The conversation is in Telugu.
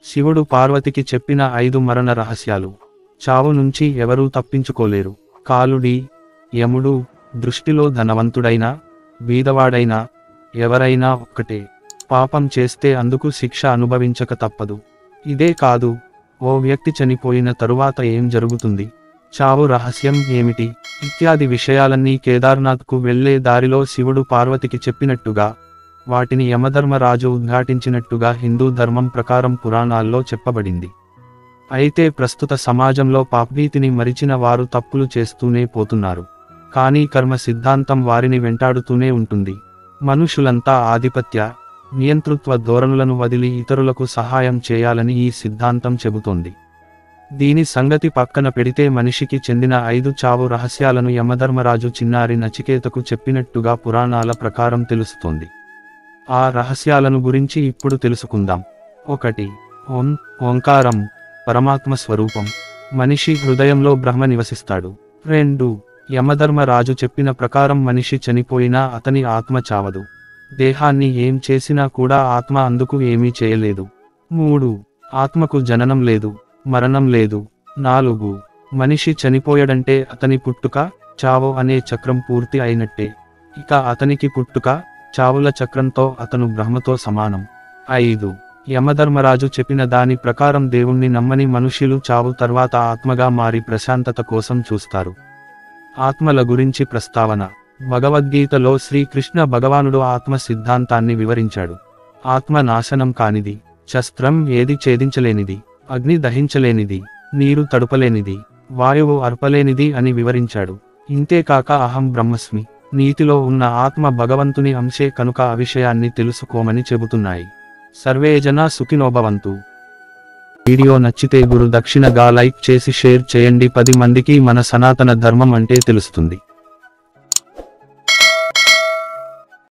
శివుడు పార్వతికి చెప్పిన 5 మరణ రహస్యాలు. చావు నుంచి ఎవరూ తప్పించుకోలేరు. కాలుడి, యముడు, దృష్టిలో ధనవంతుడైనా బీదవాడైనా ఎవరైనా ఒక్కటే. పాపం చేస్తే అందుకు శిక్ష అనుభవించక తప్పదు. ఇదే కాదు, ఓ వ్యక్తి చనిపోయిన తరువాత ఏం జరుగుతుంది, చావు రహస్యం ఏమిటి ఇత్యాది విషయాలన్నీ కేదార్నాథ్కు వెళ్లే దారిలో శివుడు పార్వతికి చెప్పినట్టుగా, వాటిని యమధర్మరాజు ఉద్ఘాటించినట్టుగా హిందూ ధర్మం ప్రకారం పురాణాల్లో చెప్పబడింది. అయితే ప్రస్తుత సమాజంలో పాప్నీతిని మరిచిన వారు తప్పులు చేస్తూనే పోతున్నారు. కానీ కర్మ సిద్ధాంతం వారిని వెంటాడుతూనే ఉంటుంది. మనుషులంతా ఆధిపత్య, నియంతృత్వ ధోరణులను వదిలి ఇతరులకు సహాయం చేయాలని ఈ సిద్ధాంతం చెబుతోంది. దీని సంగతి పక్కన పెడితే మనిషికి చెందిన 5 చావు రహస్యాలను యమధర్మరాజు చిన్నారి నచికేతకు చెప్పినట్టుగా పురాణాల ప్రకారం తెలుస్తోంది. ఆ రహస్యాలను గురించి ఇప్పుడు తెలుసుకుందాం. 1. ఓంకారం, పరమాత్మ స్వరూపం. మనిషి హృదయంలో బ్రహ్మ నివసిస్తాడు. 2. యమధర్మరాజు చెప్పిన ప్రకారం మనిషి చనిపోయినా అతని ఆత్మ చావదు. దేహాన్ని ఏం చేసినా కూడా ఆత్మ అందుకు ఏమీ చేయలేదు. 3. ఆత్మకు జననం లేదు, మరణం లేదు. 4. మనిషి చనిపోయాడంటే అతని పుట్టుక, చావు అనే చక్రం పూర్తి అయినట్టే. ఇక అతనికి పుట్టుక, చావుల చక్రంతో అతను బ్రహ్మతో సమానం. 5. యమధర్మరాజు చెప్పిన దాని ప్రకారం దేవుణ్ణి నమ్మని మనుష్యులు చావు తర్వాత ఆత్మగా మారి ప్రశాంతత కోసం చూస్తారు. ఆత్మల గురించి ప్రస్తావన. భగవద్గీతలో శ్రీకృష్ణ భగవానుడు ఆత్మ సిద్ధాంతాన్ని వివరించాడు. ఆత్మ నాశనం కానిది, శస్త్రం ఏది ఛేదించలేనిది, అగ్ని దహించలేనిది, నీరు తడుపలేనిది, వాయువు అర్పలేనిది అని వివరించాడు. ఇంతేకాక అహం బ్రహ్మస్మి, నీతిలో ఉన్న ఆత్మ భగవంతుని అంశే కనుక ఆ విషయాన్ని తెలుసుకోమని చెబుతున్నాయి. సర్వే జనా సుఖినో భవంతు. వీడియో నచ్చితే గురు దక్షిణగా లైక్ చేసి షేర్ చేయండి. 10 మందికి మన సనాతన ధర్మం అంటే తెలుస్తుంది.